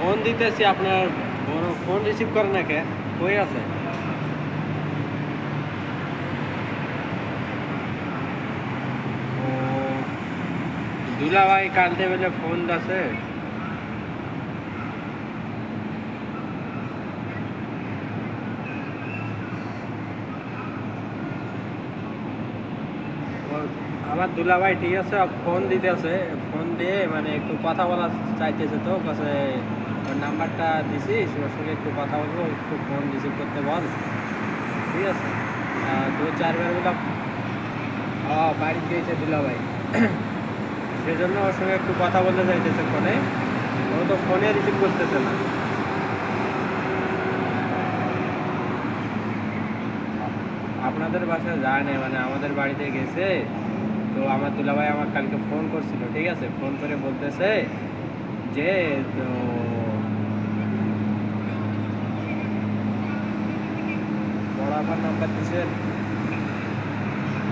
Phone দিতেছি আপনার বড় ফোন রিসিভ করে না কে? কই আছে? ও দুলা ভাই কালকে বেলে ফোন দাসে আমার দুলা ভাই ঠিক আছে ফোন দিতেছে ফোন দিয়ে মানে একটু কথা বলা চাইতেছে তো কাছে ওর নাম্বারটা দিছিস ওর সঙ্গে একটু কথা বলবো একটু ফোন রিসিভ করতে বল ঠিক আছে দু চারবার বললাম বাড়ি গিয়েছে দুলা ভাই সেজন্য ওর সঙ্গে একটু কথা বলতে চাইতেছে ফোনে ও তো ফোনে রিসিভ করতেছে না আপনাদের বাসায় যায় না মানে আমাদের বাড়িতে গেছে তো আমার দুলাভাই আমার কালকে ফোন করছিল ঠিক আছে ফোন করে বলতেছে যে তো বড় আপার নাম্বার দিয়েছেন